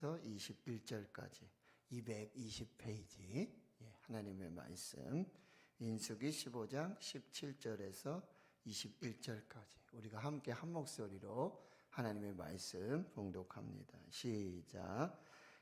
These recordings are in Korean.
21절까지 220페이지 하나님의 말씀 민수기 15장 17절에서 21절까지 우리가 함께 한 목소리로 하나님의 말씀 봉독합니다. 시작.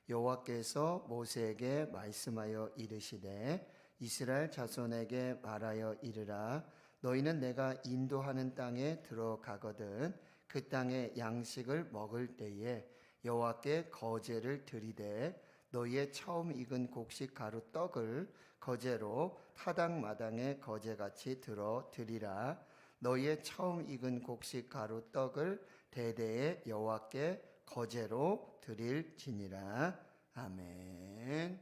여호와께서 모세에게 말씀하여 이르시되 이스라엘 자손에게 말하여 이르라. 너희는 내가 인도하는 땅에 들어가거든 그 땅의 양식을 먹을 때에 여호와께 거제를 드리되 너희의 처음 익은 곡식 가루 떡을 거제로 타당마당에 거제같이 들어 드리라. 너희의 처음 익은 곡식 가루 떡을 대대에 여호와께 거제로 드릴지니라. 아멘.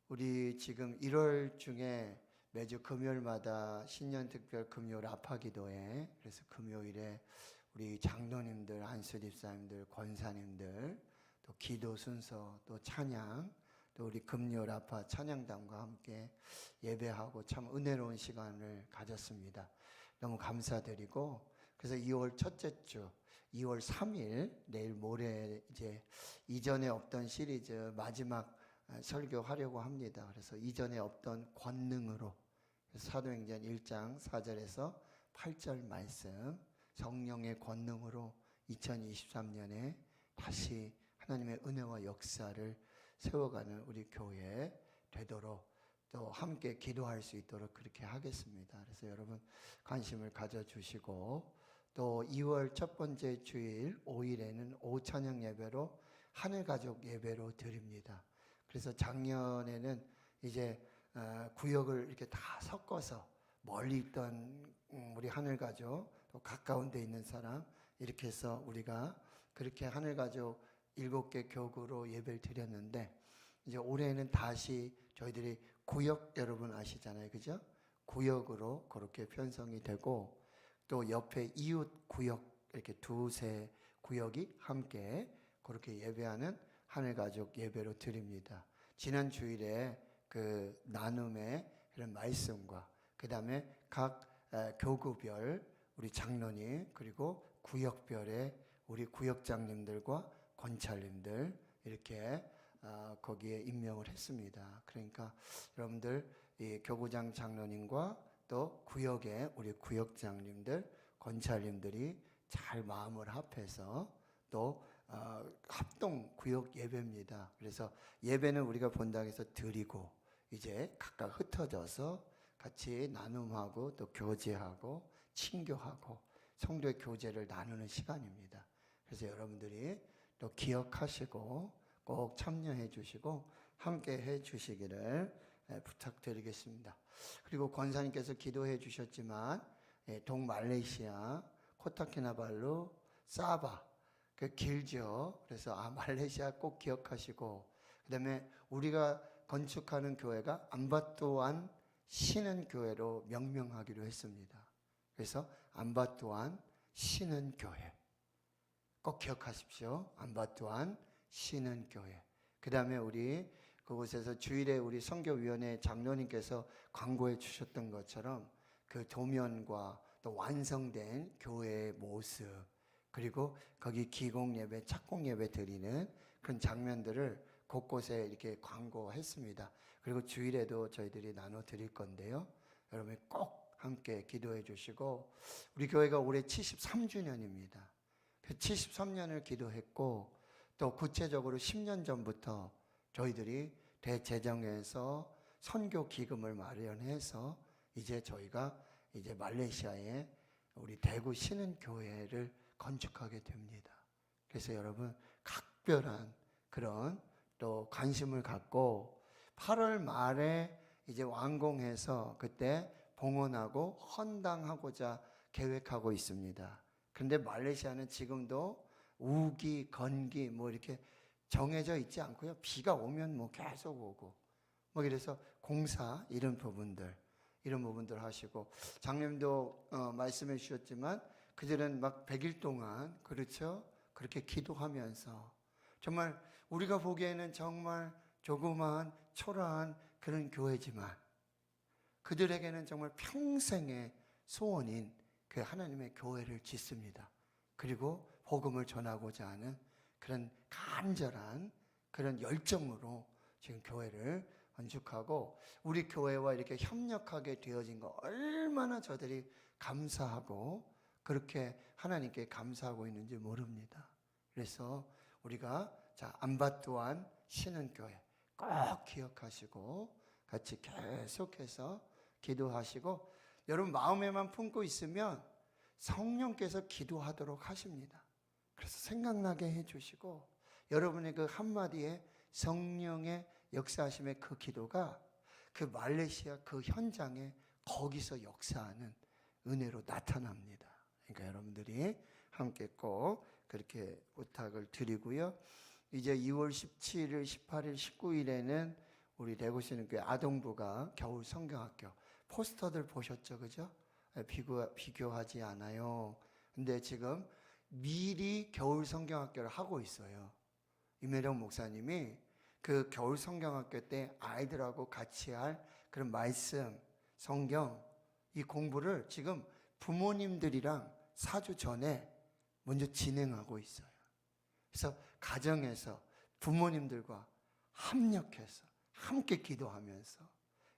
우리 지금 1월 중에 매주 금요일마다 신년특별 금요 라파기도회, 그래서 금요일에 우리 장로님들, 한수집사님들, 권사님들, 또 기도 순서, 또 찬양, 또 우리 금요 라파 찬양단과 함께 예배하고 참 은혜로운 시간을 가졌습니다. 너무 감사드리고, 그래서 2월 첫째 주, 2월 3일, 내일 모레 이제 이전에 없던 시리즈 마지막 설교하려고 합니다. 그래서 이전에 없던 권능으로 사도행전 1장 4절에서 8절 말씀, 성령의 권능으로 2023년에 다시 하나님의 은혜와 역사를 세워가는 우리 교회 되도록 또 함께 기도할 수 있도록 그렇게 하겠습니다. 그래서 여러분 관심을 가져주시고, 또 2월 첫 번째 주일 5일에는 오찬양 예배로 하늘가족 예배로 드립니다. 그래서 작년에는 이제 구역을 이렇게 다 섞어서 멀리 있던 우리 하늘가족, 또 가까운 데 있는 사람, 이렇게 해서 우리가 그렇게 하늘가족 7개 교구로 예배를 드렸는데, 이제 올해는 다시 저희들이 구역, 여러분 아시잖아요, 그죠? 구역으로 그렇게 편성이 되고, 또 옆에 이웃 구역, 이렇게 두세 구역이 함께 그렇게 예배하는 하늘가족 예배로 드립니다. 지난 주일에 그 나눔의 그런 말씀과, 그 다음에 각 교구별 우리 장로님, 그리고 구역별의 우리 구역장님들과 권찰님들 이렇게 거기에 임명을 했습니다. 그러니까 여러분들 이 교구장 장로님과 또 구역의 우리 구역장님들, 권찰님들이 잘 마음을 합해서 또 합동 구역 예배입니다. 그래서 예배는 우리가 본당에서 드리고 이제 각각 흩어져서 같이 나눔하고 또 교제하고 친교하고 성도의 교제를 나누는 시간입니다. 그래서 여러분들이 또 기억하시고 꼭 참여해 주시고 함께 해 주시기를 부탁드리겠습니다. 그리고 권사님께서 기도해 주셨지만 동말레이시아 코타키나발루 사바, 그 길죠. 그래서 말레이시아 꼭 기억하시고, 그 다음에 우리가 건축하는 교회가 암바토안 쉬는 교회로 명명하기로 했습니다. 그래서 암바토안 쉬는 교회 꼭 기억하십시오. 암바토안 쉬는 교회. 그 다음에 우리 그곳에서 주일에 우리 선교위원회 장로님께서 광고해 주셨던 것처럼 그 도면과 또 완성된 교회의 모습, 그리고 거기 기공 예배, 착공 예배 드리는 그런 장면들을 곳곳에 이렇게 광고했습니다. 그리고 주일에도 저희들이 나눠 드릴 건데요. 여러분 꼭 함께 기도해 주시고, 우리 교회가 올해 73주년입니다. 73년을 기도했고, 또 구체적으로 10년 전부터 저희들이 대재정에서 선교 기금을 마련해서 이제 저희가 이제 말레이시아에 우리 대구 신은교회를 건축하게 됩니다. 그래서 여러분 각별한 그런 또 관심을 갖고 8월 말에 이제 완공해서 그때 봉헌하고 헌당하고자 계획하고 있습니다. 그런데 말레이시아는 지금도 우기, 건기 뭐 이렇게 정해져 있지 않고요. 비가 오면 뭐 계속 오고 뭐 이래서 공사 이런 부분들 하시고, 장님도 말씀해 주셨지만 그들은 막 100일 동안 그렇죠? 그렇게 기도하면서 정말 우리가 보기에는 정말 조그마한 초라한 그런 교회지만 그들에게는 정말 평생의 소원인 그 하나님의 교회를 짓습니다. 그리고 복음을 전하고자 하는 그런 간절한 그런 열정으로 지금 교회를 건축하고 우리 교회와 이렇게 협력하게 되어진 거 얼마나 저들이 감사하고 그렇게 하나님께 감사하고 있는지 모릅니다. 그래서 우리가 안밭 쉬는 교회 꼭 기억하시고 같이 계속해서 기도하시고 여러분 마음에만 품고 있으면 성령께서 기도하도록 하십니다. 그래서 생각나게 해주시고 여러분의 그 한마디에 성령의 역사하심의 그 기도가 그 말레이시아 그 현장에 거기서 역사하는 은혜로 나타납니다. 그러니까 여러분들이 함께 꼭 그렇게 부탁을 드리고요. 이제 2월 17일, 18일, 19일에는 우리 레고시는 교회 아동부가 겨울 성경학교 포스터들 보셨죠? 그죠? 비교하지 않아요. 근데 지금 미리 겨울 성경학교를 하고 있어요. 임혜령 목사님이 그 겨울 성경학교 때 아이들하고 같이 할 그런 말씀, 성경 이 공부를 지금 부모님들이랑 4주 전에 먼저 진행하고 있어요. 그래서 가정에서 부모님들과 합력해서 함께 기도하면서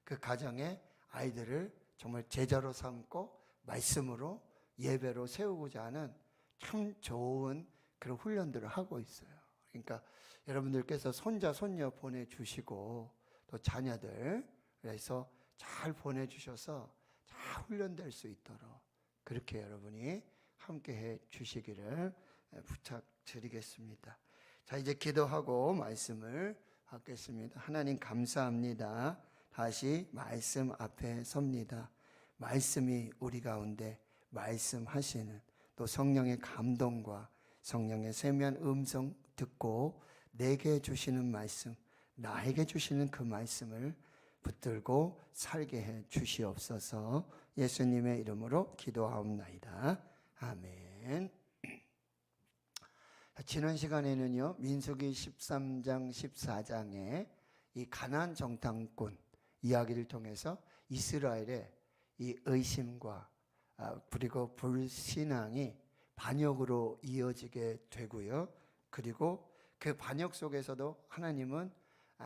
그 가정의 아이들을 정말 제자로 삼고 말씀으로 예배로 세우고자 하는 참 좋은 그런 훈련들을 하고 있어요. 그러니까 여러분들께서 손자, 손녀 보내주시고 또 자녀들 그래서 잘 보내주셔서 잘 훈련될 수 있도록 그렇게 여러분이 함께 해 주시기를 부탁드리겠습니다. 자, 이제 기도하고 말씀을 받겠습니다. 하나님 감사합니다. 다시 말씀 앞에 섭니다. 말씀이 우리 가운데 말씀하시는 또 성령의 감동과 성령의 세미한 음성 듣고 내게 주시는 말씀, 나에게 주시는 그 말씀을 붙들고 살게 해 주시옵소서. 예수님의 이름으로 기도하옵나이다. 아멘. 지난 시간에는요, 민수기 13장, 14장에 이 가나안 정탐꾼 이야기를 통해서 이스라엘의 이 의심과 그리고 불신앙이 반역으로 이어지게 되고요. 그리고 그 반역 속에서도 하나님은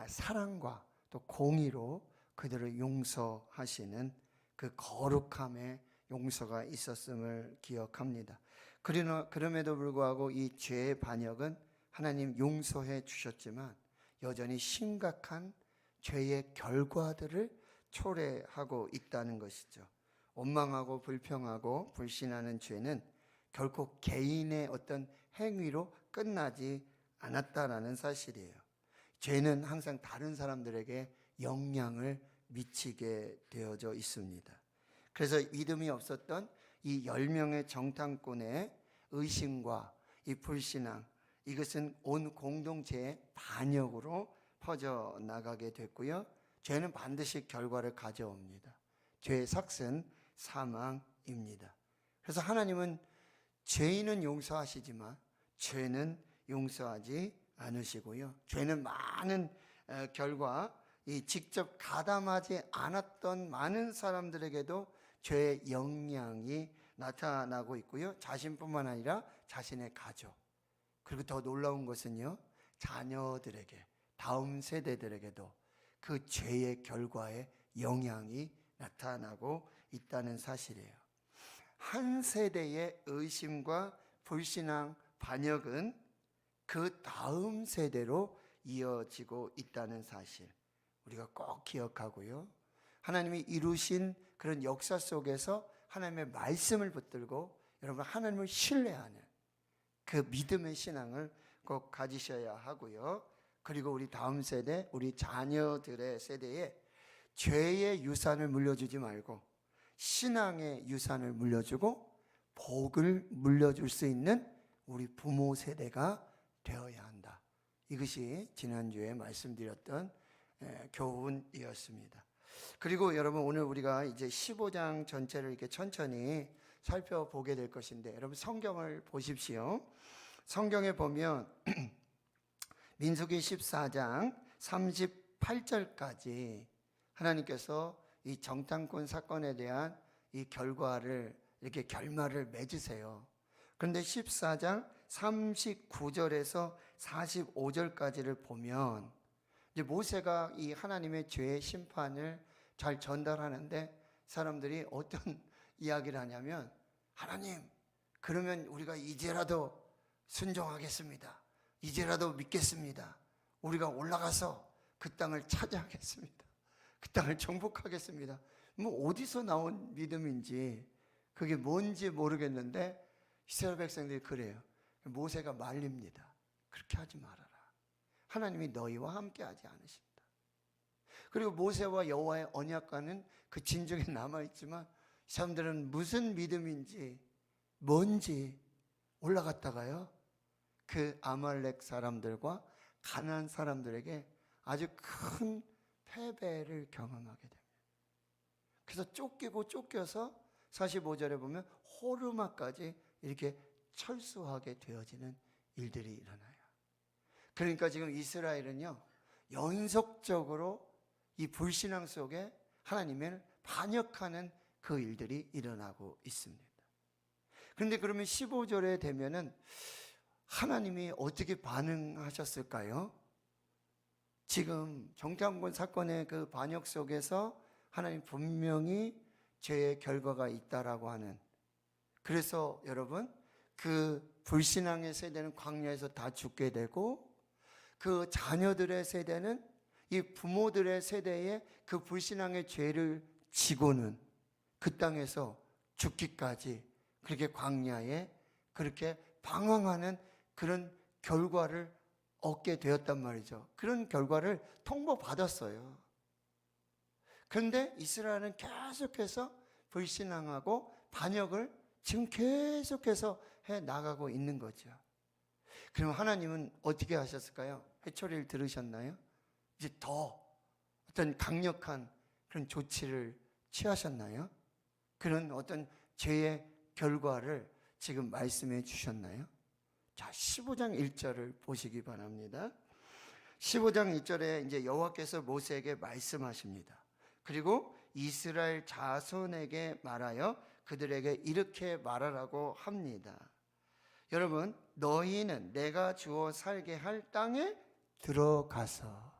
사랑과 또 공의로 그들을 용서하시는 그 거룩함의 용서가 있었음을 기억합니다. 그럼에도 불구하고 이 죄의 반역은 하나님 용서해 주셨지만 여전히 심각한 죄의 결과들을 초래하고 있다는 것이죠. 원망하고 불평하고 불신하는 죄는 결코 개인의 어떤 행위로 끝나지 않았다라는 사실이에요. 죄는 항상 다른 사람들에게 영향을 미치게 되어져 있습니다. 그래서 믿음이 없었던 이 10명의 정탐꾼의 의심과 이 불신앙, 이것은 온 공동체의 반역으로 퍼져나가게 됐고요. 죄는 반드시 결과를 가져옵니다. 죄의 삭은 사망입니다. 그래서 하나님은 죄인은 용서하시지만 죄는 용서하지 않으시고요. 죄는 많은 결과 이 직접 가담하지 않았던 많은 사람들에게도 죄의 영향이 나타나고 있고요. 자신뿐만 아니라 자신의 가족, 그리고 더 놀라운 것은요, 자녀들에게, 다음 세대들에게도 그 죄의 결과에 영향이 나타나고 있다는 사실이에요. 한 세대의 의심과 불신앙, 반역은 그 다음 세대로 이어지고 있다는 사실 우리가 꼭 기억하고요. 하나님이 이루신 그런 역사 속에서 하나님의 말씀을 붙들고 여러분 하나님을 신뢰하는 그 믿음의 신앙을 꼭 가지셔야 하고요. 그리고 우리 다음 세대, 우리 자녀들의 세대에 죄의 유산을 물려주지 말고 신앙의 유산을 물려주고 복을 물려줄 수 있는 우리 부모 세대가 되어야 한다. 이것이 지난주에 말씀드렸던 교훈이었습니다. 그리고 여러분 오늘 우리가 이제 15장 전체를 이렇게 천천히 살펴보게 될 것인데 여러분 성경을 보십시오. 성경에 보면 민수기 14장 38절까지 하나님께서 이 정탐꾼 사건에 대한 이 결과를 이렇게 결말을 맺으세요. 그런데 14장 39절에서 45절까지를 보면 이제 모세가 이 하나님의 죄의 심판을 잘 전달하는데 사람들이 어떤 이야기를 하냐면, 하나님, 그러면 우리가 이제라도 순종하겠습니다. 이제라도 믿겠습니다. 우리가 올라가서 그 땅을 차지하겠습니다. 그 땅을 정복하겠습니다. 뭐 어디서 나온 믿음인지 그게 뭔지 모르겠는데 이스라엘 백성들이 그래요. 모세가 말립니다. 그렇게 하지 말아라. 하나님이 너희와 함께 하지 않으신다. 그리고 모세와 여호와의 언약궤는 그 진정에 남아있지만 이 사람들은 무슨 믿음인지 뭔지 올라갔다가요, 그 아말렉 사람들과 가나안 사람들에게 아주 큰 패배를 경험하게 됩니다. 그래서 쫓기고 쫓겨서 45절에 보면 호르마까지 이렇게 철수하게 되어지는 일들이 일어나요. 그러니까 지금 이스라엘은요, 연속적으로 이 불신앙 속에 하나님을 반역하는 그 일들이 일어나고 있습니다. 그런데 그러면 15절에 되면은 하나님이 어떻게 반응하셨을까요? 지금 정탐꾼 사건의 그 반역 속에서 하나님 분명히 죄의 결과가 있다라고 하는, 그래서 여러분, 그 불신앙의 세대는 광야에서 다 죽게 되고, 그 자녀들의 세대는 이 부모들의 세대에 그 불신앙의 죄를 지고는 그 땅에서 죽기까지 그렇게 광야에 그렇게 방황하는 그런 결과를 얻게 되었단 말이죠. 그런 결과를 통보받았어요. 그런데 이스라엘은 계속해서 불신앙하고 반역을 지금 계속해서 해 나가고 있는 거죠. 그럼 하나님은 어떻게 하셨을까요? 회초리를 들으셨나요? 이제 더 어떤 강력한 그런 조치를 취하셨나요? 그런 어떤 죄의 결과를 지금 말씀해 주셨나요? 자, 15장 1절을 보시기 바랍니다. 15장 1절에 이제 여호와께서 모세에게 말씀하십니다. 그리고 이스라엘 자손에게 말하여 그들에게 이렇게 말하라고 합니다. 여러분, 너희는 내가 주어 살게 할 땅에 들어가서.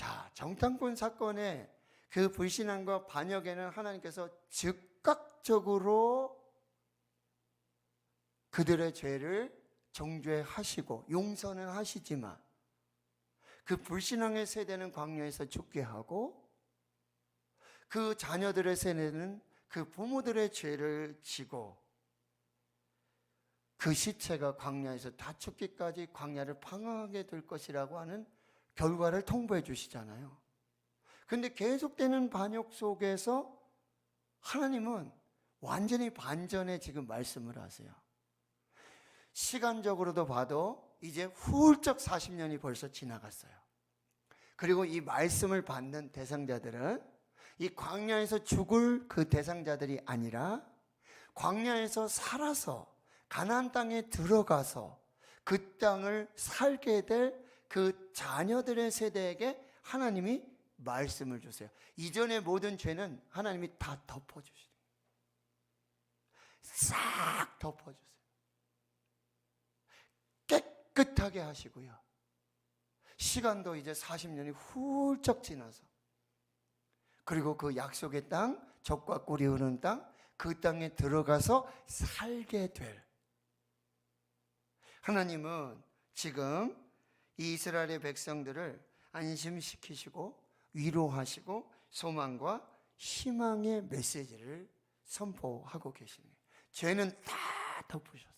자, 정탐꾼 사건의 그 불신앙과 반역에는 하나님께서 즉각적으로 그들의 죄를 정죄하시고 용서는 하시지만 그 불신앙의 세대는 광야에서 죽게 하고 그 자녀들의 세대는 그 부모들의 죄를 지고 그 시체가 광야에서 다 죽기까지 광야를 방황하게 될 것이라고 하는 결과를 통보해 주시잖아요. 그런데 계속되는 반역 속에서 하나님은 완전히 반전의 지금 말씀을 하세요. 시간적으로도 봐도 이제 훌쩍 40년이 벌써 지나갔어요. 그리고 이 말씀을 받는 대상자들은 이 광야에서 죽을 그 대상자들이 아니라 광야에서 살아서 가나안 땅에 들어가서 그 땅을 살게 될 그 자녀들의 세대에게 하나님이 말씀을 주세요. 이전의 모든 죄는 하나님이 다 덮어주시죠. 싹 덮어주세요. 깨끗하게 하시고요. 시간도 이제 40년이 훌쩍 지나서 그리고 그 약속의 땅, 젖과 꿀이 흐르는 땅, 그 땅에 들어가서 살게 될 하나님은 지금 이 이스라엘의 백성들을 안심시키시고 위로하시고 소망과 희망의 메시지를 선포하고 계십니다. 죄는 다 덮으셨어요.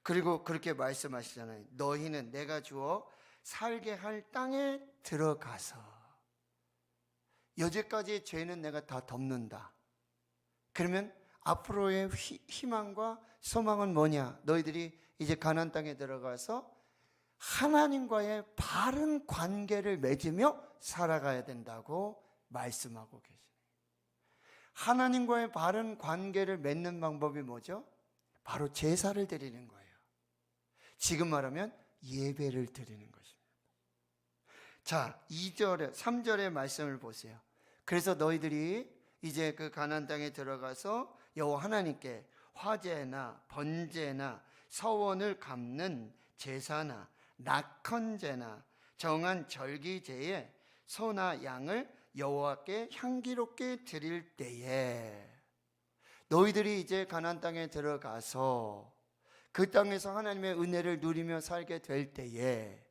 그리고 그렇게 말씀하시잖아요. 너희는 내가 주어 살게 할 땅에 들어가서. 여태까지의 죄는 내가 다 덮는다. 그러면 앞으로의 희망과 소망은 뭐냐? 너희들이 이제 가나안 땅에 들어가서 하나님과의 바른 관계를 맺으며 살아가야 된다고 말씀하고 계시네요. 하나님과의 바른 관계를 맺는 방법이 뭐죠? 바로 제사를 드리는 거예요. 지금 말하면 예배를 드리는 것입니다. 자, 2절에 3절의 말씀을 보세요. 그래서 너희들이 이제 그 가나안 땅에 들어가서 여호와 하나님께 화제나 번제나 서원을 갚는 제사나 낙헌제나 정한 절기제에 소나 양을 여호와께 향기롭게 드릴 때에, 너희들이 이제 가나안 땅에 들어가서 그 땅에서 하나님의 은혜를 누리며 살게 될 때에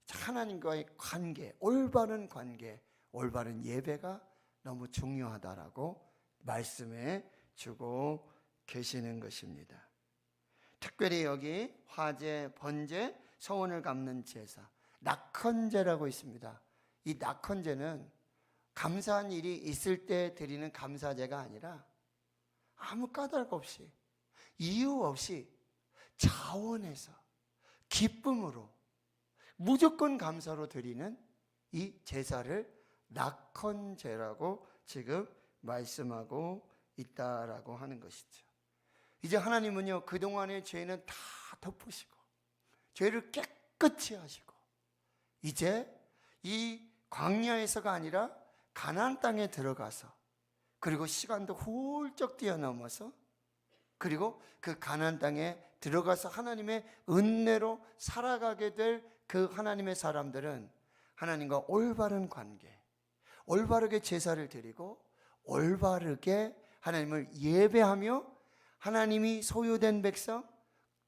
하나님과의 관계, 올바른 관계, 올바른 예배가 너무 중요하다라고 말씀해 주고 계시는 것입니다. 특별히 여기 화제, 번제, 서원을 갚는 제사, 낙헌제라고 있습니다. 이 낙헌제는 감사한 일이 있을 때 드리는 감사제가 아니라 아무 까닭 없이, 이유 없이 자원해서 기쁨으로 무조건 감사로 드리는 이 제사를 낙헌제라고 지금 말씀하고 있다라고 하는 것이죠. 이제 하나님은요, 그동안의 죄는 다 덮으시고 죄를 깨끗이 하시고 이제 이 광야에서가 아니라 가나안 땅에 들어가서, 그리고 시간도 훌쩍 뛰어넘어서, 그리고 그 가나안 땅에 들어가서 하나님의 은혜로 살아가게 될 그 하나님의 사람들은 하나님과 올바른 관계, 올바르게 제사를 드리고 올바르게 하나님을 예배하며 하나님이 소유된 백성,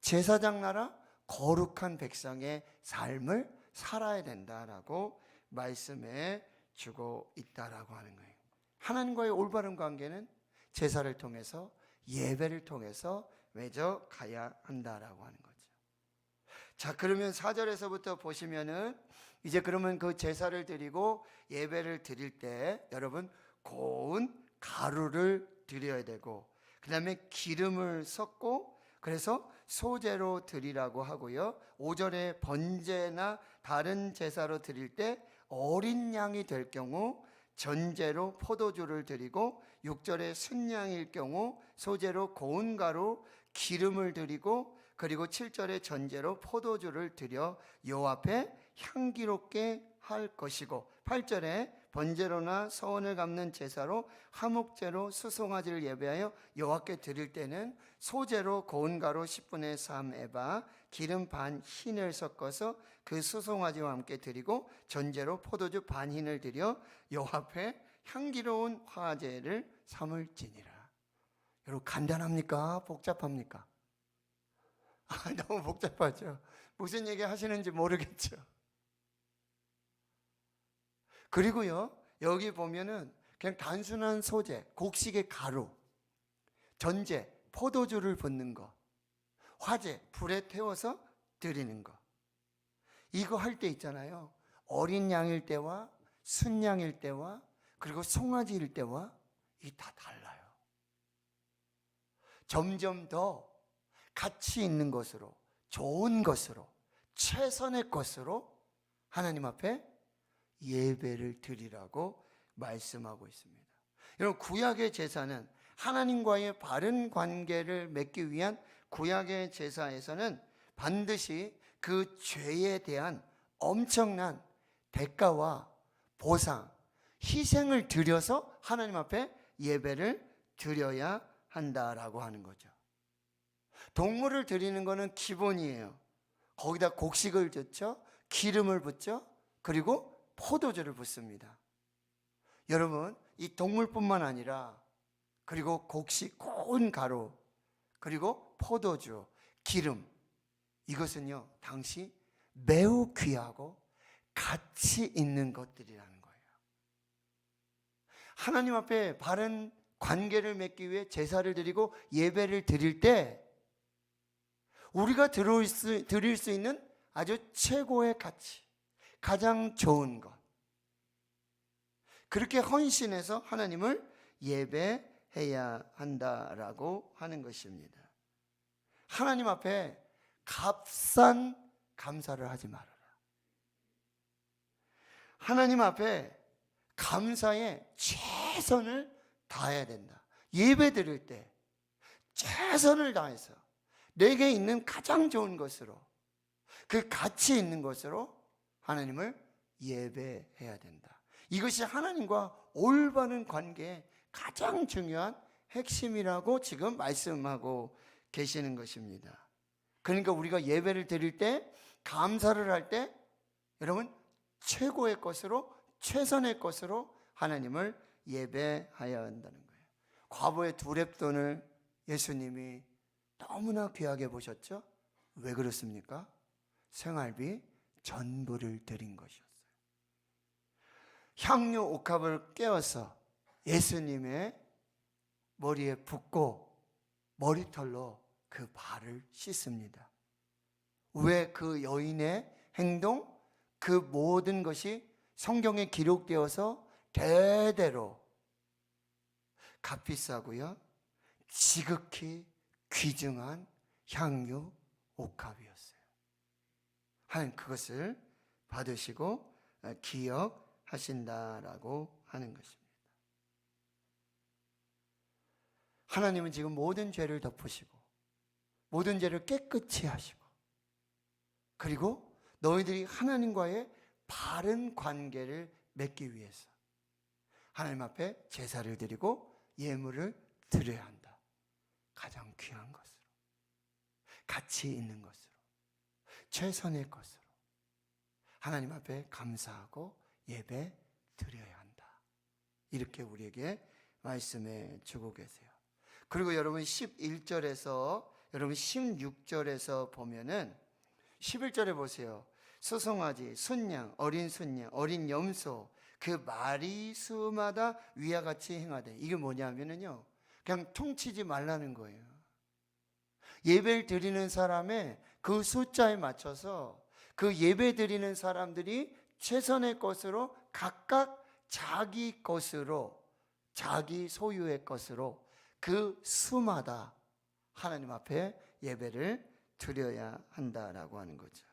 제사장 나라, 거룩한 백성의 삶을 살아야 된다라고 말씀해 주고 있다라고 하는 거예요. 하나님과의 올바른 관계는 제사를 통해서, 예배를 통해서 맺어 가야 한다라고 하는 거죠. 자, 그러면 4절에서부터 보시면은 이제 그러면 그 제사를 드리고 예배를 드릴 때 여러분 고운 가루를 드려야 되고, 그 다음에 기름을 섞고, 그래서 소제로 드리라고 하고요. 5절에 번제나 다른 제사로 드릴 때 어린 양이 될 경우 전제로 포도주를 드리고, 6절에 순양일 경우 소제로 고운 가루 기름을 드리고, 그리고 7절에 전제로 포도주를 드려 여호와 앞에 향기롭게 할 것이고, 8절에 번제로나 서원을 갚는 제사로 화목제로 수송아지를 예배하여 여호와께 드릴 때는 소제로 고운 가루 10분의 3 에바 기름 반 흰을 섞어서 그 수송아지와 함께 드리고, 전제로 포도주 반 흰을 드려 여호와 앞에 향기로운 화제를 삼을지니라. 여러분, 간단합니까? 복잡합니까? 너무 복잡하죠. 무슨 얘기 하시는지 모르겠죠. 그리고요, 여기 보면은 그냥 단순한 소재, 곡식의 가루, 전제, 포도주를 붓는 거, 화제, 불에 태워서 드리는 거, 이거 할 때 있잖아요. 어린 양일 때와 순양일 때와 그리고 송아지일 때와 이게 다 달라요. 점점 더 가치 있는 것으로, 좋은 것으로, 최선의 것으로 하나님 앞에 예배를 드리라고 말씀하고 있습니다. 여러분, 구약의 제사는 하나님과의 바른 관계를 맺기 위한 구약의 제사에서는 반드시 그 죄에 대한 엄청난 대가와 보상, 희생을 드려서 하나님 앞에 예배를 드려야 한다라고 하는 거죠. 동물을 드리는 것은 기본이에요. 거기다 곡식을 젓죠, 기름을 붓죠, 그리고 포도주를 붓습니다. 여러분, 이 동물뿐만 아니라 그리고 곡식, 고운 가루, 그리고 포도주, 기름, 이것은요 당시 매우 귀하고 가치 있는 것들이라는 거예요. 하나님 앞에 바른 관계를 맺기 위해 제사를 드리고 예배를 드릴 때 우리가 드릴 수 있는 아주 최고의 가치, 가장 좋은 것, 그렇게 헌신해서 하나님을 예배해야 한다라고 하는 것입니다. 하나님 앞에 값싼 감사를 하지 말아라. 하나님 앞에 감사에 최선을 다해야 된다. 예배 드릴 때 최선을 다해서 내게 있는 가장 좋은 것으로, 그 가치 있는 것으로 하나님을 예배해야 된다. 이것이 하나님과 올바른 관계의 가장 중요한 핵심이라고 지금 말씀하고 계시는 것입니다. 그러니까 우리가 예배를 드릴 때, 감사를 할 때 여러분 최고의 것으로, 최선의 것으로 하나님을 예배하여야 한다는 거예요. 과부의 2렙돈을 예수님이 너무나 귀하게 보셨죠? 왜 그렇습니까? 생활비 전부를 드린 것이었어요. 향유 옥합을 깨어서 예수님의 머리에 붓고 머리털로 그 발을 씻습니다. 왜 그 여인의 행동, 그 모든 것이 성경에 기록되어서 대대로 값비싸고요, 지극히 귀중한 향유 옥합이었어요. 하나님 그것을 받으시고 기억하신다라고 하는 것입니다. 하나님은 지금 모든 죄를 덮으시고 모든 죄를 깨끗이 하시고, 그리고 너희들이 하나님과의 바른 관계를 맺기 위해서 하나님 앞에 제사를 드리고 예물을 드려야 한다. 가장 귀한 것으로, 가치 있는 것으로, 최선의 것으로 하나님 앞에 감사하고 예배 드려야 한다. 이렇게 우리에게 말씀해 주고 계세요. 그리고 여러분 11절에서 여러분 16절에서 보면은 11절에 보세요. 소송아지, 순양, 어린 순양, 어린 염소 그 마리수마다 위와 같이 행하되, 이게 뭐냐면요, 그냥 퉁치지 말라는 거예요. 예배를 드리는 사람의 그 숫자에 맞춰서 그 예배 드리는 사람들이 최선의 것으로 각각 자기 것으로, 자기 소유의 것으로 그 수마다 하나님 앞에 예배를 드려야 한다라고 하는 거죠.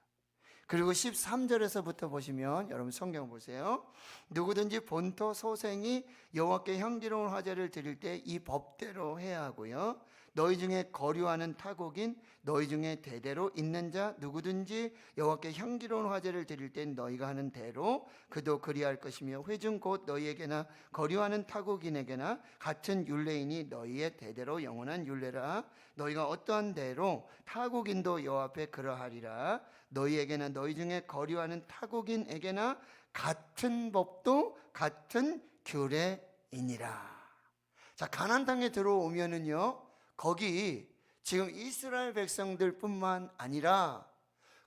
그리고 13절에서부터 보시면 여러분 성경 보세요. 누구든지 본토 소생이 여호와께 향기로운 화제를 드릴 때 이 법대로 해야 하고요. 너희 중에 거류하는 타국인 너희 중에 대대로 있는 자 누구든지 여호와께 향기로운 화제를 드릴 땐 너희가 하는 대로 그도 그리할 것이며, 회중 곧 너희에게나 거류하는 타국인에게나 같은 율례이니 너희의 대대로 영원한 율례라. 너희가 어떠한 대로 타국인도 여호와 앞에 그러하리라. 너희에게나 너희 중에 거류하는 타국인에게나 같은 법도 같은 규례이니라. 자, 가나안 땅에 들어오면은요, 거기 지금 이스라엘 백성들뿐만 아니라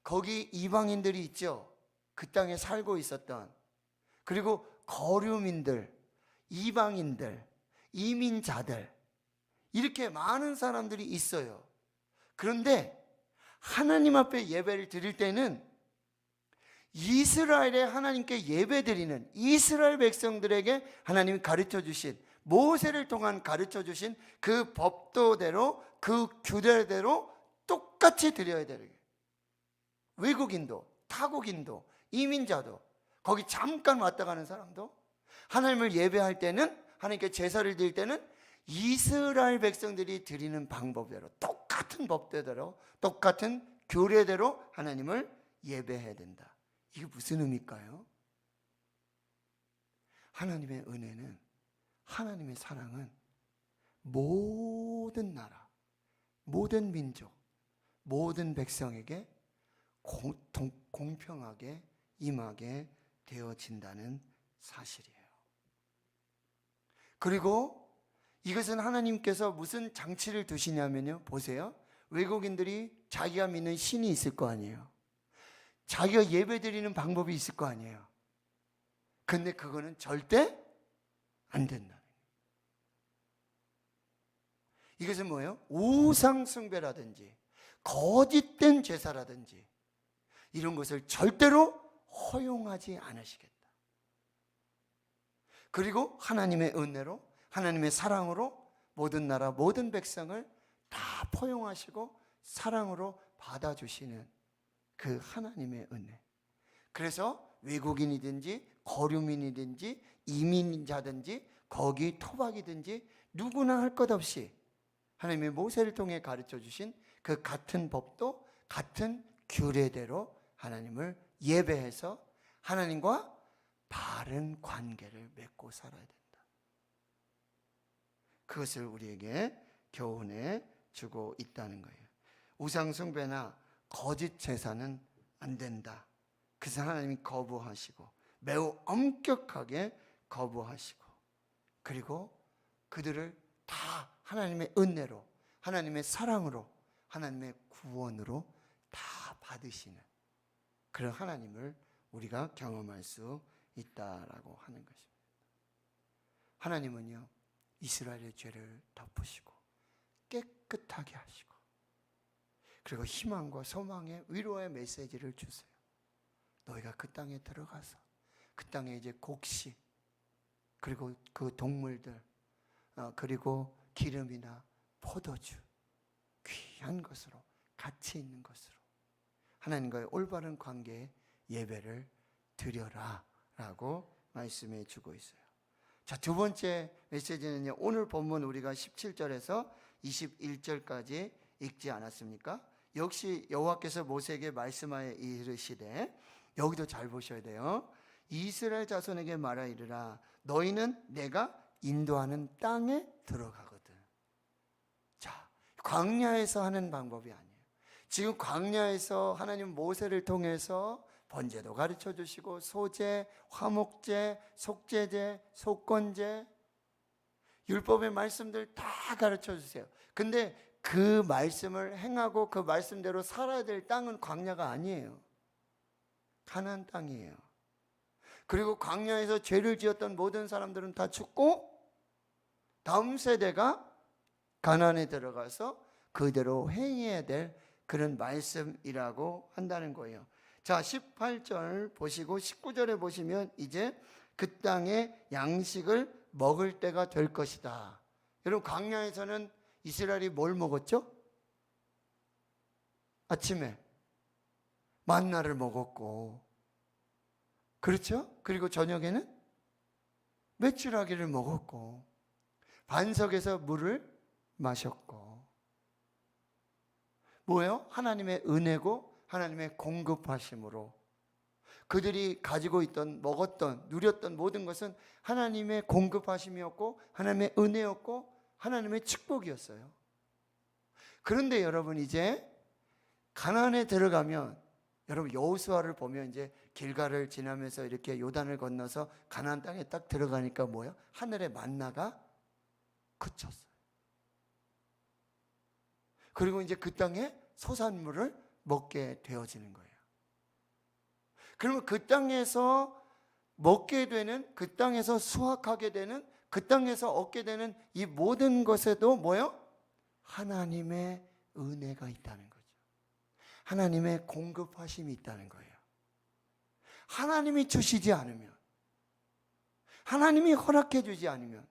거기 이방인들이 있죠. 그 땅에 살고 있었던, 그리고 거류민들, 이방인들, 이민자들, 이렇게 많은 사람들이 있어요. 그런데 하나님 앞에 예배를 드릴 때는 이스라엘의 하나님께 예배 드리는 이스라엘 백성들에게 하나님이 가르쳐 주신, 모세를 통한 가르쳐 주신 그 법도대로, 그 규례대로 똑같이 드려야 되는 거예요. 외국인도, 타국인도, 이민자도, 거기 잠깐 왔다 가는 사람도 하나님을 예배할 때는, 하나님께 제사를 드릴 때는 이스라엘 백성들이 드리는 방법대로, 똑같은 법대로, 똑같은 규례대로 하나님을 예배해야 된다. 이게 무슨 의미일까요? 하나님의 은혜는, 하나님의 사랑은 모든 나라, 모든 민족, 모든 백성에게 공평하게 임하게 되어진다는 사실이에요. 그리고 이것은 하나님께서 무슨 장치를 두시냐면요, 보세요. 외국인들이 자기가 믿는 신이 있을 거 아니에요. 자기가 예배드리는 방법이 있을 거 아니에요. 근데 그거는 절대 안 된다. 이것은 뭐예요? 우상 숭배라든지 거짓된 제사라든지 이런 것을 절대로 허용하지 않으시겠다. 그리고 하나님의 은혜로, 하나님의 사랑으로 모든 나라, 모든 백성을 다 포용하시고 사랑으로 받아주시는 그 하나님의 은혜. 그래서 외국인이든지 거류민이든지 이민자든지 거기 토박이든지 누구나 할 것 없이 하나님의 모세를 통해 가르쳐 주신 그 같은 법도 같은 규례대로 하나님을 예배해서 하나님과 바른 관계를 맺고 살아야 된다. 그것을 우리에게 교훈해 주고 있다는 거예요. 우상 숭배나 거짓 제사는 안 된다. 그래서 하나님이 거부하시고 매우 엄격하게 거부하시고, 그리고 그들을 다 하나님의 은혜로, 하나님의 사랑으로, 하나님의 구원으로 다 받으시는 그런 하나님을 우리가 경험할 수 있다라고 하는 것입니다. 하나님은요, 이스라엘의 죄를 덮으시고 깨끗하게 하시고, 그리고 희망과 소망의 위로의 메시지를 주세요. 너희가 그 땅에 들어가서 그 땅에 이제 곡식, 그리고 그 동물들, 그리고 기름이나 포도주, 귀한 것으로, 가치 있는 것으로 하나님과의 올바른 관계에 예배를 드려라 라고 말씀해 주고 있어요. 자, 두 번째 메시지는요, 오늘 본문 우리가 17절에서 21절까지 읽지 않았습니까? 역시 여호와께서 모세에게 말씀하여 이르시되, 여기도 잘 보셔야 돼요. 이스라엘 자손에게 말하 이르라, 너희는 내가 인도하는 땅에 들어가거든. 자, 광야에서 하는 방법이 아니에요. 지금 광야에서 하나님 모세를 통해서 번제도 가르쳐 주시고, 소제, 화목제, 속죄제, 속건제, 율법의 말씀들 다 가르쳐 주세요. 근데 그 말씀을 행하고 그 말씀대로 살아야 될 땅은 광야가 아니에요. 가나안 땅이에요. 그리고 광야에서 죄를 지었던 모든 사람들은 다 죽고, 다음 세대가 가나안에 들어가서 그대로 행해야 될 그런 말씀이라고 한다는 거예요. 자, 18절 보시고 19절에 보시면 이제 그 땅의 양식을 먹을 때가 될 것이다. 여러분, 광야에서는 이스라엘이 뭘 먹었죠? 아침에 만나를 먹었고, 그렇죠? 그리고 저녁에는 메추라기를 먹었고, 반석에서 물을 마셨고, 뭐예요? 하나님의 은혜고 하나님의 공급하심으로 그들이 가지고 있던, 먹었던, 누렸던 모든 것은 하나님의 공급하심이었고 하나님의 은혜였고 하나님의 축복이었어요. 그런데 여러분, 이제 가나안에 들어가면, 여러분 여호수아를 보면 이제 길갈을 지나면서 이렇게 요단을 건너서 가나안 땅에 딱 들어가니까 뭐예요? 하늘의 만나가 그쳤어요. 그리고 이제 그 땅에 소산물을 먹게 되어지는 거예요. 그러면 그 땅에서 먹게 되는, 그 땅에서 수확하게 되는, 그 땅에서 얻게 되는 이 모든 것에도 뭐예요? 하나님의 은혜가 있다는 거죠. 하나님의 공급하심이 있다는 거예요. 하나님이 주시지 않으면, 하나님이 허락해 주지 않으면,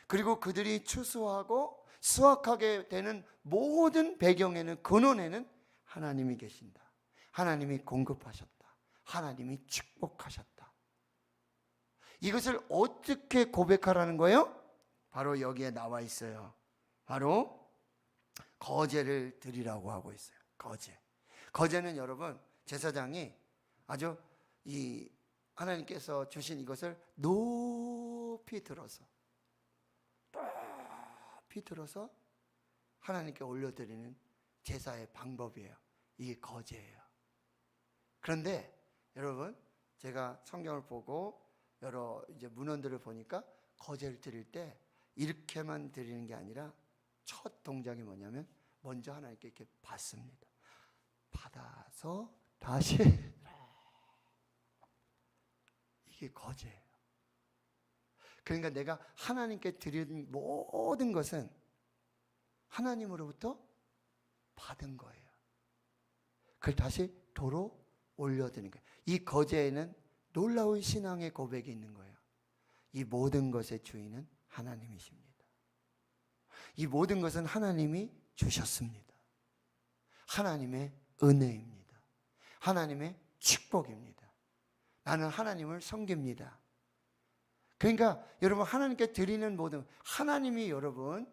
그리고 그들이 추수하고 수확하게 되는 모든 배경에는, 근원에는 하나님이 계신다. 하나님이 공급하셨다. 하나님이 축복하셨다. 이것을 어떻게 고백하라는 거예요? 바로 여기에 나와 있어요. 바로 거제를 드리라고 하고 있어요. 거제. 거제는 여러분, 제사장이 아주 이 하나님께서 주신 이것을 높이 들어서 하나님께 올려드리는 제사의 방법이에요. 이게 거제예요. 그런데 여러분, 제가 성경을 보고 여러 이제 문헌들을 보니까 거제를 드릴 때 이렇게만 드리는 게 아니라 첫 동작이 뭐냐면 먼저 하나님께 이렇게 받습니다. 받아서 다시 이게 거제예요. 그러니까 내가 하나님께 드리는 모든 것은 하나님으로부터 받은 거예요. 그걸 다시 도로 올려드리는 거예요. 이 거제에는 놀라운 신앙의 고백이 있는 거예요. 이 모든 것의 주인은 하나님이십니다. 이 모든 것은 하나님이 주셨습니다. 하나님의 은혜입니다. 하나님의 축복입니다. 나는 하나님을 섬깁니다. 그러니까 여러분, 하나님께 드리는 모든, 하나님이 여러분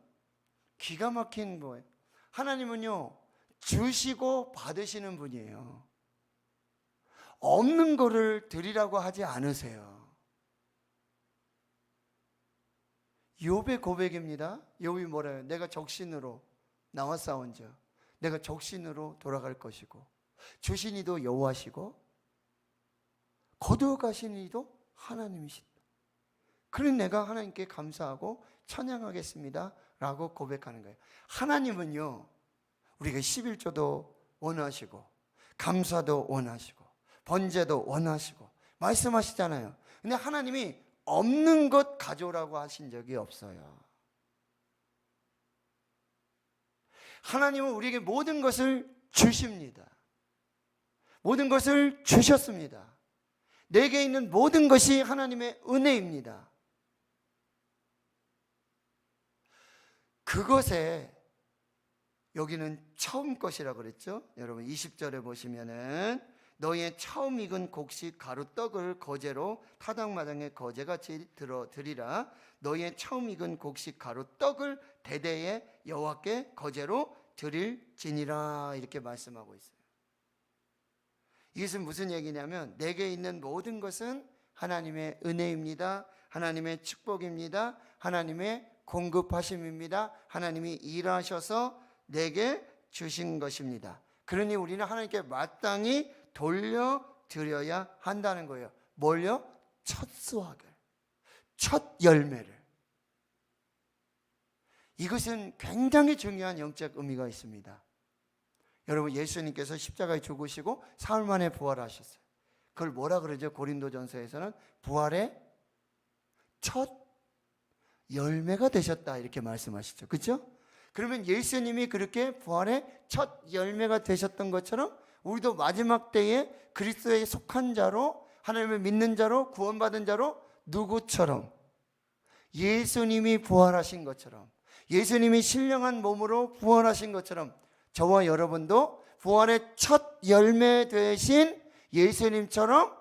기가 막힌 거예요. 하나님은요, 주시고 받으시는 분이에요. 없는 거를 드리라고 하지 않으세요. 욥의 고백입니다. 욥이 뭐래요? 내가 적신으로 나와 싸운 자 내가 적신으로 돌아갈 것이고 주신 이도 여호와시고 거두어 가신 이도 하나님이시다. 그런 내가 하나님께 감사하고 찬양하겠습니다 라고 고백하는 거예요. 하나님은요 우리가 11조도 원하시고 감사도 원하시고 번제도 원하시고 말씀하시잖아요. 근데 하나님이 없는 것 가져오라고 하신 적이 없어요. 하나님은 우리에게 모든 것을 주십니다. 모든 것을 주셨습니다. 내게 있는 모든 것이 하나님의 은혜입니다. 그것에 여기는 처음 것이라고 그랬죠. 여러분 20절에 보시면은 너희의 처음 익은 곡식 가루떡을 거제로 타당마당에 거제같이 드리라. 너희의 처음 익은 곡식 가루떡을 대대에 여호와께 거제로 드릴지니라 이렇게 말씀하고 있어요. 이것은 무슨 얘기냐면 내게 있는 모든 것은 하나님의 은혜입니다. 하나님의 축복입니다. 하나님의 공급하심입니다. 하나님이 일하셔서 내게 주신 것입니다. 그러니 우리는 하나님께 마땅히 돌려드려야 한다는 거예요. 뭘요? 첫 수확을, 첫 열매를. 이것은 굉장히 중요한 영적 의미가 있습니다. 여러분 예수님께서 십자가에 죽으시고 사흘 만에 부활하셨어요. 그걸 뭐라 그러죠? 고린도전서에서는 부활의 첫 열매가 되셨다 이렇게 말씀하시죠. 그렇죠? 그러면 예수님이 그렇게 부활의 첫 열매가 되셨던 것처럼 우리도 마지막 때에 그리스도에 속한 자로 하나님을 믿는 자로 구원받은 자로 누구처럼 예수님이 부활하신 것처럼 예수님이 신령한 몸으로 부활하신 것처럼 저와 여러분도 부활의 첫 열매 되신 예수님처럼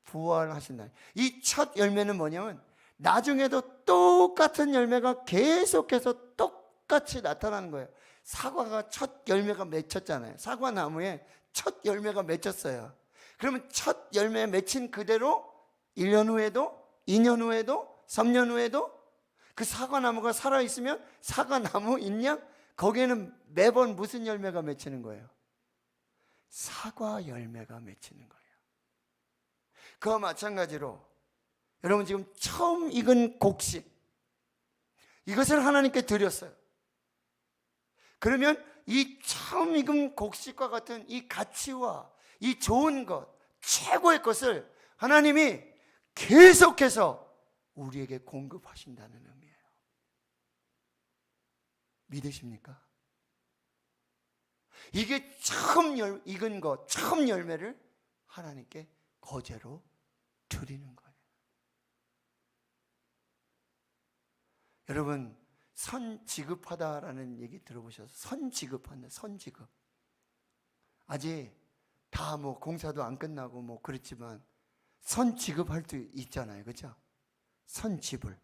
부활하신다. 이 첫 열매는 뭐냐면 나중에도 똑같은 열매가 계속해서 똑같이 나타나는 거예요. 사과가 첫 열매가 맺혔잖아요. 사과나무에 첫 열매가 맺혔어요. 그러면 첫 열매 맺힌 그대로 1년 후에도 2년 후에도 3년 후에도 그 사과나무가 살아있으면 사과나무인 양 거기에는 매번 무슨 열매가 맺히는 거예요? 사과 열매가 맺히는 거예요. 그와 마찬가지로 여러분 지금 처음 익은 곡식 이것을 하나님께 드렸어요. 그러면 이 처음 익은 곡식과 같은 이 가치와 이 좋은 것, 최고의 것을 하나님이 계속해서 우리에게 공급하신다는 의미예요. 믿으십니까? 이게 처음 익은 것, 처음 열매를 하나님께 거제로 드리는 거예요. 여러분 선지급하다라는 얘기 들어보셔서 선지급한다. 선지급. 아직 다 뭐 공사도 안 끝나고 뭐 그렇지만 선지급할 수 있잖아요. 그렇죠? 선지불.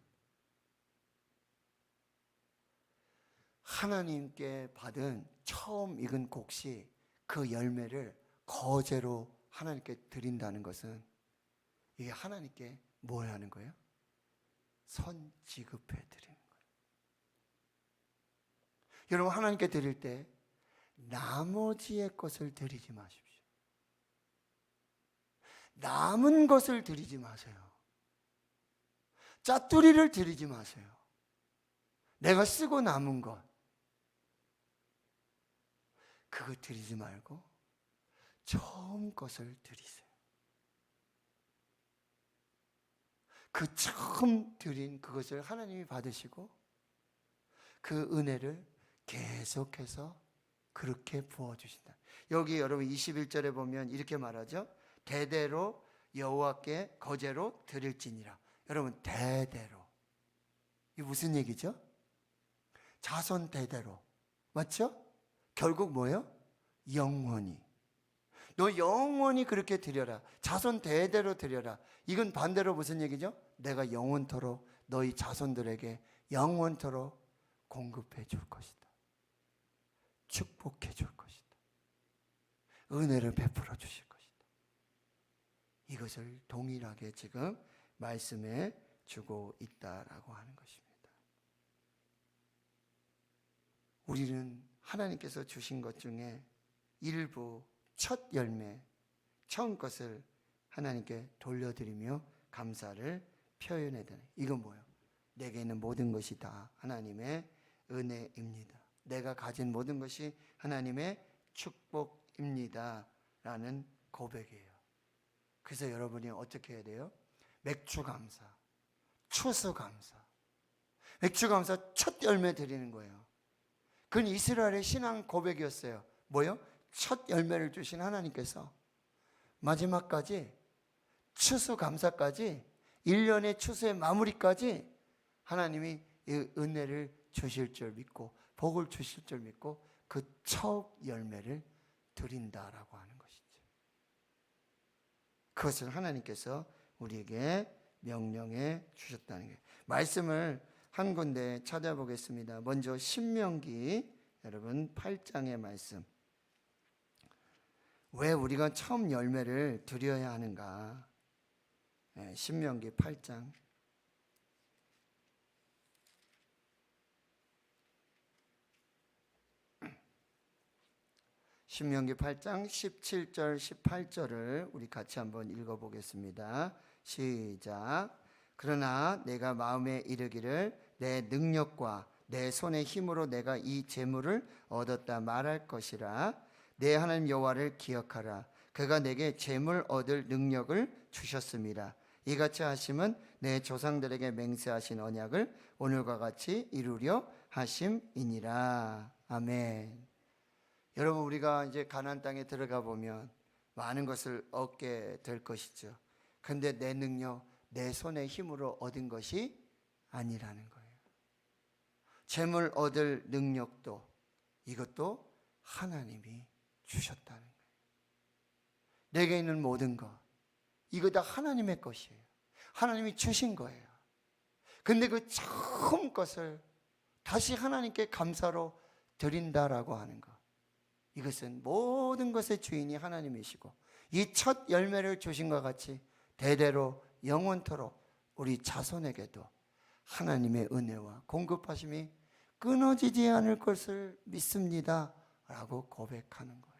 하나님께 받은 처음 익은 곡식 그 열매를 거제로 하나님께 드린다는 것은 이게 하나님께 뭘 하는 거예요? 선지급해 드리는 거예요. 여러분 하나님께 드릴 때 나머지의 것을 드리지 마십시오. 남은 것을 드리지 마세요. 짜투리를 드리지 마세요. 내가 쓰고 남은 것 그거 드리지 말고 처음 것을 드리세요. 그 처음 드린 그것을 하나님이 받으시고 그 은혜를 계속해서 그렇게 부어주신다. 여기 여러분 21절에 보면 이렇게 말하죠. 대대로 여호와께 거제로 드릴지니라. 여러분 대대로 이게 무슨 얘기죠? 자손 대대로 맞죠? 결국 뭐예요? 영원히. 너 영원히 그렇게 드려라. 자손 대대로 드려라. 이건 반대로 무슨 얘기죠? 내가 영원토록 너희 자손들에게 영원토록 공급해 줄 것이다. 축복해 줄 것이다. 은혜를 베풀어 주실 것이다. 이것을 동일하게 지금 말씀해 주고 있다라고 하는 것입니다. 우리는 하나님께서 주신 것 중에 일부 첫 열매, 처음 것을 하나님께 돌려드리며 감사를 표현해야 되는, 이건 뭐예요? 내게 있는 모든 것이 다 하나님의 은혜입니다. 내가 가진 모든 것이 하나님의 축복입니다 라는 고백이에요. 그래서 여러분이 어떻게 해야 돼요? 맥주 감사, 추수 감사, 맥주 감사 첫 열매 드리는 거예요. 그건 이스라엘의 신앙 고백이었어요. 뭐요? 첫 열매를 주신 하나님께서 마지막까지 추수 감사까지 1년의 추수의 마무리까지 하나님이 이 은혜를 주실 줄 믿고 복을 주실 줄 믿고 그 첫 열매를 드린다라고 하는 것이죠. 그것을 하나님께서 우리에게 명령해 주셨다는 거예요. 말씀을 한 군데 찾아보겠습니다. 먼저 신명기 여러분 8장의 말씀. 왜 우리가 처음 열매를 드려야 하는가? 신명기 8장. 신명기 8장 17절 18절을 우리 같이 한번 읽어보겠습니다. 시작. 그러나 내가 마음에 이르기를 내 능력과 내 손의 힘으로 내가 이 재물을 얻었다 말할 것이라. 내 하나님 여호와를 기억하라. 그가 내게 재물 얻을 능력을 주셨습니다. 이같이 하심은 내 조상들에게 맹세하신 언약을 오늘과 같이 이루려 하심이니라. 아멘. 여러분, 우리가 이제 가나안 땅에 들어가 보면 많은 것을 얻게 될 것이죠. 그런데 내 능력, 내 손의 힘으로 얻은 것이 아니라는 거예요. 재물 얻을 능력도 이것도 하나님이 주셨다는 거예요. 내게 있는 모든 것, 이거 다 하나님의 것이에요. 하나님이 주신 거예요. 근데 그 처음 것을 다시 하나님께 감사로 드린다라고 하는 것, 이것은 모든 것의 주인이 하나님이시고 이 첫 열매를 주신 것 같이 대대로 영원토록 우리 자손에게도 하나님의 은혜와 공급하심이 끊어지지 않을 것을 믿습니다 라고 고백하는 거예요.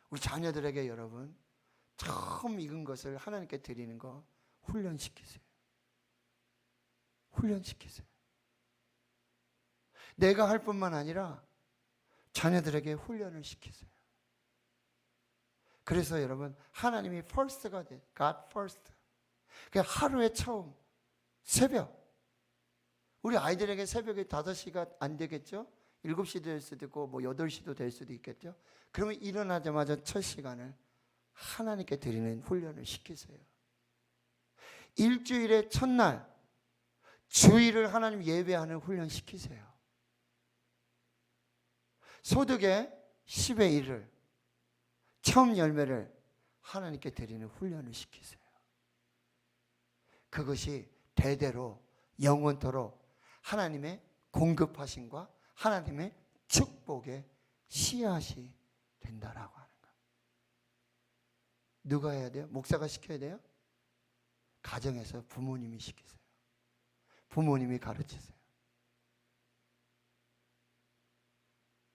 우리 자녀들에게 여러분 처음 익은 것을 하나님께 드리는 거 훈련시키세요. 훈련시키세요. 내가 할 뿐만 아니라 자녀들에게 훈련을 시키세요. 그래서 여러분 하나님이 first가 돼. God first. 그러니까 하루의 처음 새벽, 우리 아이들에게 새벽에 5시가 안 되겠죠? 7시 될 수도 있고 뭐 8시도 될 수도 있겠죠? 그러면 일어나자마자 첫 시간을 하나님께 드리는 훈련을 시키세요. 일주일의 첫날 주일을 하나님 예배하는 훈련 시키세요. 소득의 10의 1을 처음 열매를 하나님께 드리는 훈련을 시키세요. 그것이 대대로 영원토록 하나님의 공급하심과 하나님의 축복의 씨앗이 된다라고 하는 거예요. 누가 해야 돼요? 목사가 시켜야 돼요? 가정에서 부모님이 시키세요. 부모님이 가르치세요.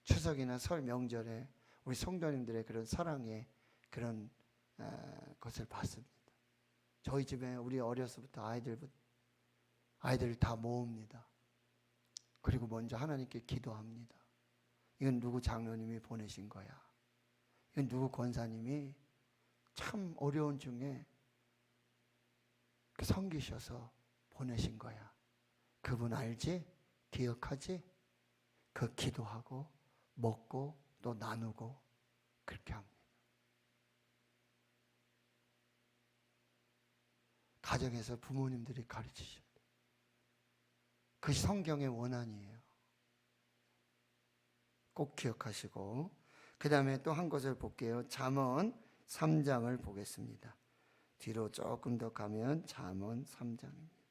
추석이나 설 명절에 우리 성도님들의 그런 사랑의 그런 것을 봤습니다. 저희 집에 우리 어려서부터 아이들을 다 모읍니다. 그리고 먼저 하나님께 기도합니다. 이건 누구 장로님이 보내신 거야. 이건 누구 권사님이 참 어려운 중에 섬기셔서 보내신 거야. 그분 알지? 기억하지? 그 기도하고 먹고 또 나누고 그렇게 합니다. 가정에서 부모님들이 가르치셔야 돼요. 그것이 성경의 원한이에요. 꼭 기억하시고, 그 다음에 또 한 것을 볼게요. 잠언 3장을 보겠습니다. 뒤로 조금 더 가면 잠언 3장입니다.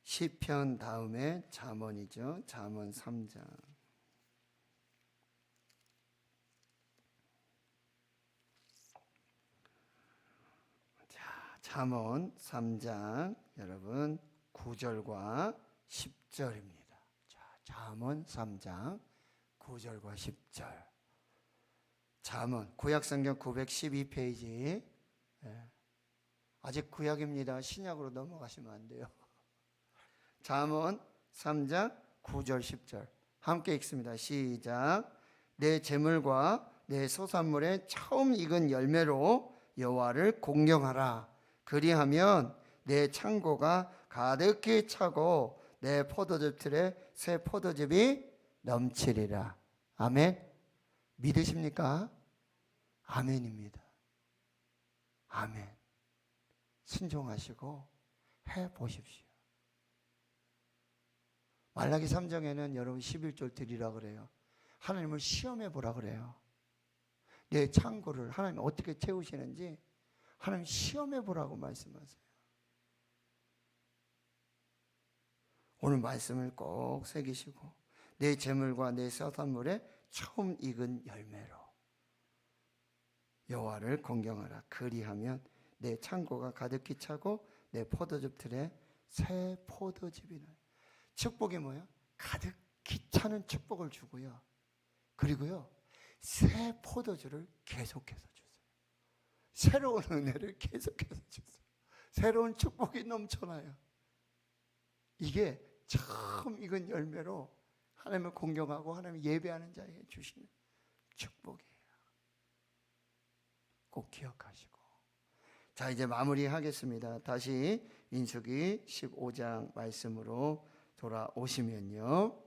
시편 다음에 잠언이죠. 잠언 3장. 자, 잠언 3장 여러분 9절과 10절입니다. 자, 잠언 3장 9절과 10절. 잠언 구약성경 912페이지. 아직 구약입니다. 신약으로 넘어가시면 안 돼요. 잠언 3장 9절 10절 함께 읽습니다. 시작. 내 재물과 내 소산물의 처음 익은 열매로 여호와를 공경하라. 그리하면 내 창고가 가득히 차고 내 포도즙 틀에 새 포도즙이 넘치리라. 아멘. 믿으십니까? 아멘입니다. 아멘. 순종하시고 해보십시오. 말라기 3장에는 여러분 11절 드리라 그래요. 하나님을 시험해 보라 그래요. 내 창고를 하나님 어떻게 채우시는지 하나님 시험해 보라고 말씀하세요. 오늘 말씀을 꼭 새기시고 내 재물과 내 소산물의 처음 익은 열매로 여호와를 공경하라. 그리하면 내 창고가 가득히 차고 내 포도즙 틀에 새 포도즙이 나요. 축복이 뭐예요? 가득히 차는 축복을 주고요. 그리고요, 새 포도주를 계속해서 주세요. 새로운 은혜를 계속해서 주세요. 새로운 축복이 넘쳐나요. 이게 처음 익은 열매로 하나님을 공경하고 하나님을 예배하는 자에게 주시는 축복이에요. 꼭 기억하시고. 자, 이제 마무리하겠습니다. 다시 민수기 15장 말씀으로 돌아오시면요.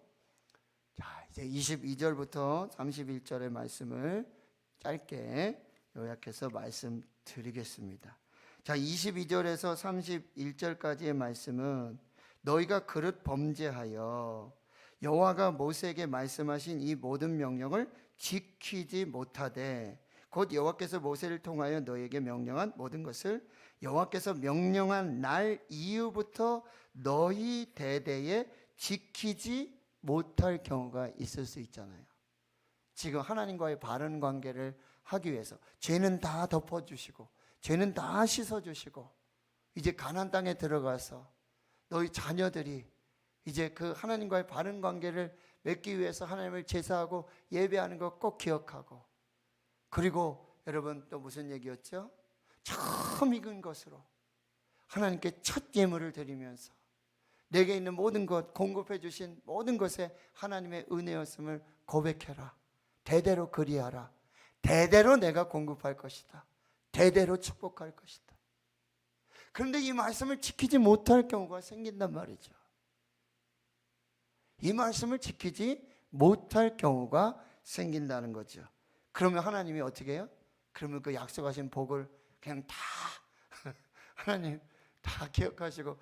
자, 이제 22절부터 31절의 말씀을 짧게 요약해서 말씀드리겠습니다. 자, 22절에서 31절까지의 말씀은 너희가 그릇 범죄하여 여호와가 모세에게 말씀하신 이 모든 명령을 지키지 못하되 곧 여호와께서 모세를 통하여 너희에게 명령한 모든 것을 여호와께서 명령한 날 이후부터 너희 대대에 지키지 못할 경우가 있을 수 있잖아요. 지금 하나님과의 바른 관계를 하기 위해서 죄는 다 덮어주시고 죄는 다 씻어주시고 이제 가나안 땅에 들어가서 너희 자녀들이 이제 그 하나님과의 바른 관계를 맺기 위해서 하나님을 제사하고 예배하는 거 꼭 기억하고, 그리고 여러분 또 무슨 얘기였죠? 처음 익은 것으로 하나님께 첫 예물을 드리면서 내게 있는 모든 것, 공급해 주신 모든 것에 하나님의 은혜였음을 고백해라. 대대로 그리하라. 대대로 내가 공급할 것이다. 대대로 축복할 것이다. 그런데 이 말씀을 지키지 못할 경우가 생긴단 말이죠. 이 말씀을 지키지 못할 경우가 생긴다는 거죠. 그러면 하나님이 어떻게 해요? 그러면 그 약속하신 복을 그냥 다 하나님 다 기억하시고,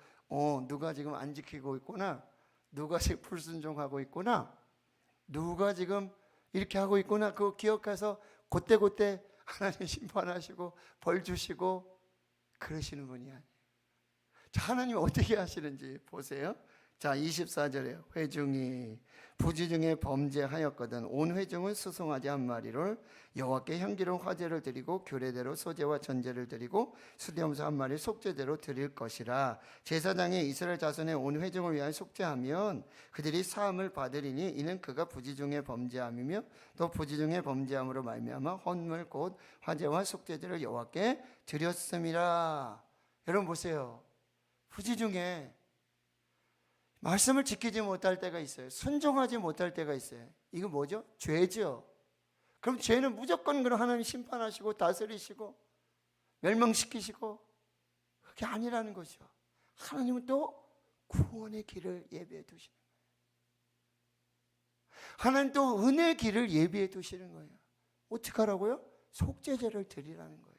누가 지금 안 지키고 있구나, 누가 지금 불순종하고 있구나, 누가 지금 이렇게 하고 있구나, 그거 기억해서 그때그때 하나님 심판하시고 벌 주시고 그러시는 분이 아니에요. 자, 하나님 어떻게 하시는지 보세요. 자, 24절에 회중이 부지중에 범죄하였거든 온 회중은 수송아지 한 마리를 여호와께 향기로운 화제를 드리고 규례대로 소제와 전제를 드리고 수염소 한 마리 속죄대로 드릴 것이라. 제사장이 이스라엘 자손의 온 회중을 위하여 속죄하면 그들이 사함을 받으리니 이는 그가 부지중에 범죄함이며 또 부지중에 범죄함으로 말미암아 헌물 곧 화제와 속죄제를 여호와께 드렸음이라. 여러분 보세요. 부지중에 말씀을 지키지 못할 때가 있어요. 순종하지 못할 때가 있어요. 이거 뭐죠? 죄죠. 그럼 죄는 무조건 그럼 하나님 심판하시고 다스리시고 멸망시키시고, 그게 아니라는 거죠. 하나님은 또 구원의 길을 예비해 두시는 거예요. 하나님 또 은혜의 길을 예비해 두시는 거예요. 어떻게 하라고요? 속죄제를 드리라는 거예요.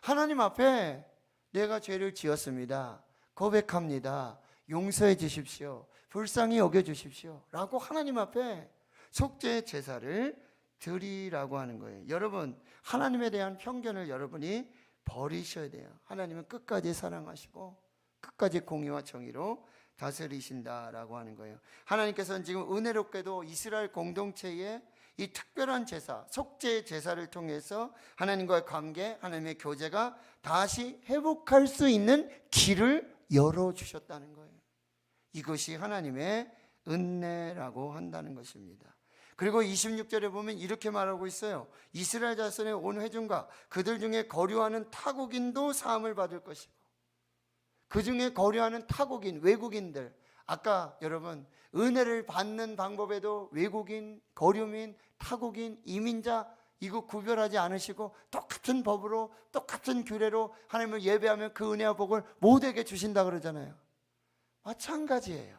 하나님 앞에 내가 죄를 지었습니다. 고백합니다. 용서해 주십시오. 불쌍히 여겨 주십시오. 라고 하나님 앞에 속죄 제사를 드리라고 하는 거예요. 여러분, 하나님에 대한 편견을 여러분이 버리셔야 돼요. 하나님은 끝까지 사랑하시고 끝까지 공의와 정의로 다스리신다라고 하는 거예요. 하나님께서는 지금 은혜롭게도 이스라엘 공동체에 이 특별한 제사, 속죄 제사를 통해서 하나님과의 관계, 하나님의 교제가 다시 회복할 수 있는 길을 열어주셨다는 거예요. 이것이 하나님의 은혜라고 한다는 것입니다. 그리고 26절에 보면 이렇게 말하고 있어요. 이스라엘 자손의 온 회중과 그들 중에 거류하는 타국인도 사함을 받을 것이고, 그 중에 거류하는 타국인, 외국인들, 아까 여러분 은혜를 받는 방법에도 외국인, 거류민, 타국인, 이민자 이거 구별하지 않으시고 똑같은 법으로 똑같은 규례로 하나님을 예배하면 그 은혜와 복을 모두에게 주신다 그러잖아요. 마찬가지예요.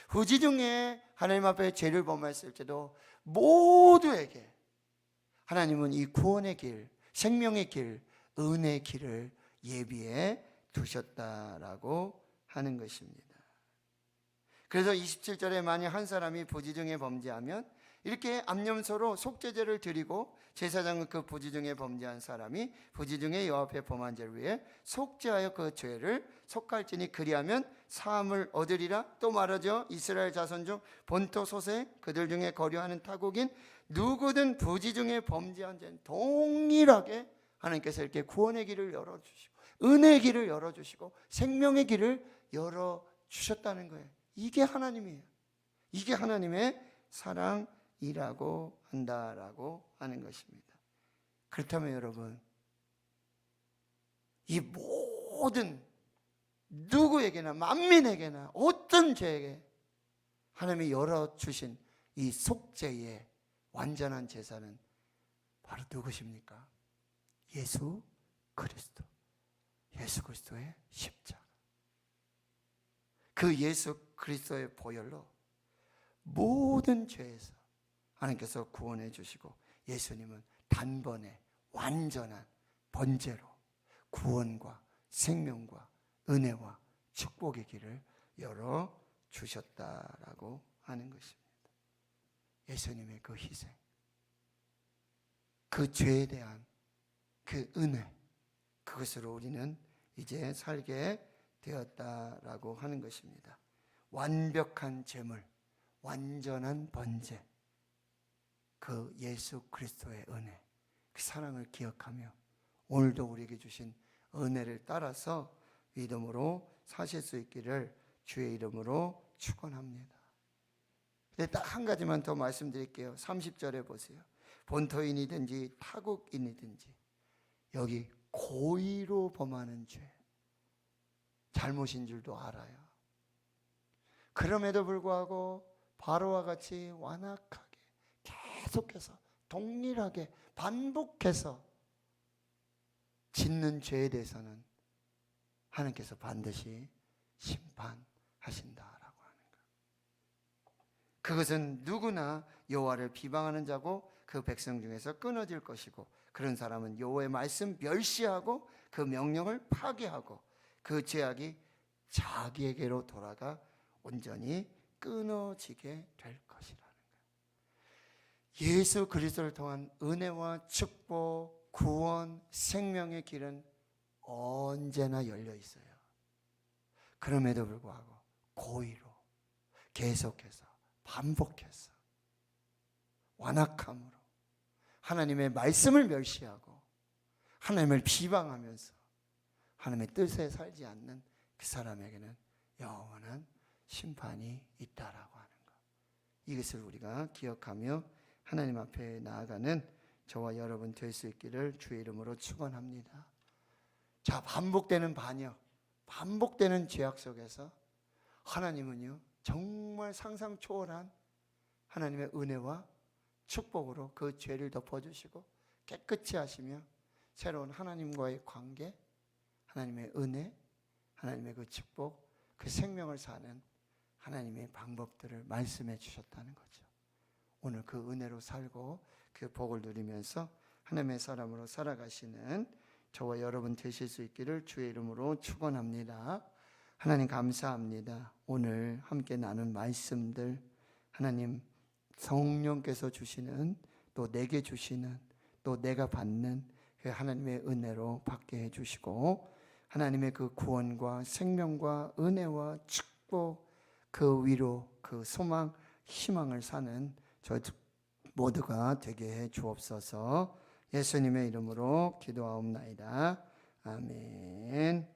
후지 중에 하나님 앞에 죄를 범했을 때도 모두에게 하나님은 이 구원의 길, 생명의 길, 은혜의 길을 예비해 두셨다라고 하는 것입니다. 그래서 27절에 만약 한 사람이 부지 중에 범죄하면 이렇게 암염소로 속죄제를 드리고 제사장은 그 부지 중에 범죄한 사람이 부지 중에 여호와 앞에 범한 죄를 위해 속죄하여 그 죄를 속할지니 그리하면 사함을 얻으리라. 또 말하죠. 이스라엘 자손 중 본토 소세 그들 중에 거류하는 타국인 누구든 부지 중에 범죄한 죄는 동일하게 하나님께서 이렇게 구원의 길을 열어주시고 은혜의 길을 열어주시고 생명의 길을 열어주셨다는 거예요. 이게 하나님이에요. 이게 하나님의 사랑이라고 한다라고 하는 것입니다. 그렇다면 여러분, 이 모든 누구에게나 만민에게나 어떤 죄에게 하나님이 열어주신 이 속죄의 완전한 제사는 바로 누구십니까? 예수 그리스도. 예수 그리스도의 십자가. 그 예수 그리스도의 보혈로 모든 죄에서 하나님께서 구원해 주시고 예수님은 단번에 완전한 번제로 구원과 생명과 은혜와 축복의 길을 열어주셨다라고 하는 것입니다. 예수님의 그 희생, 그 죄에 대한 그 은혜, 그것으로 우리는 이제 살게 되었다라고 하는 것입니다. 완벽한 제물, 완전한 번제, 그 예수 그리스도의 은혜, 그 사랑을 기억하며 오늘도 우리에게 주신 은혜를 따라서 믿음으로 사실 수 있기를 주의 이름으로 축원합니다. 근데 딱 한 가지만 더 말씀드릴게요. 30절에 보세요. 본토인이든지 타국인이든지 여기 고의로 범하는 죄, 잘못인 줄도 알아요. 그럼에도 불구하고 바로와 같이 완악하게 계속해서 동일하게 반복해서 짓는 죄에 대해서는 하나님께서 반드시 심판하신다라고 하는 거예요. 그것은 누구나 여호와를 비방하는 자고 그 백성 중에서 끊어질 것이고 그런 사람은 여호와의 말씀 멸시하고 그 명령을 파괴하고 그 죄악이 자기에게로 돌아가 온전히 끊어지게 될 것이라는 거예요. 예수 그리스도를 통한 은혜와 축복, 구원, 생명의 길은 언제나 열려 있어요. 그럼에도 불구하고 고의로 계속해서 반복해서 완악함으로 하나님의 말씀을 멸시하고 하나님을 비방하면서 하나님의 뜻에 살지 않는 그 사람에게는 영원한 심판이 있다라고 하는 것. 이것을 우리가 기억하며 하나님 앞에 나아가는 저와 여러분 될 수 있기를 주의 이름으로 축원합니다. 자, 반복되는 반역, 반복되는 죄악 속에서 하나님은요 정말 상상 초월한 하나님의 은혜와 축복으로 그 죄를 덮어주시고 깨끗이 하시며 새로운 하나님과의 관계, 하나님의 은혜, 하나님의 그 축복, 그 생명을 사는 하나님의 방법들을 말씀해 주셨다는 거죠. 오늘 그 은혜로 살고 그 복을 누리면서 하나님의 사람으로 살아가시는 저와 여러분 되실 수 있기를 주의 이름으로 축원합니다. 하나님 감사합니다. 오늘 함께 나눈 말씀들 하나님 성령께서 주시는 또 내게 주시는 또 내가 받는 그 하나님의 은혜로 받게 해주시고 하나님의 그 구원과 생명과 은혜와 축복 그 위로 그 소망 희망을 사는 모두가 되게 해 주옵소서. 예수님의 이름으로 기도하옵나이다. 아멘.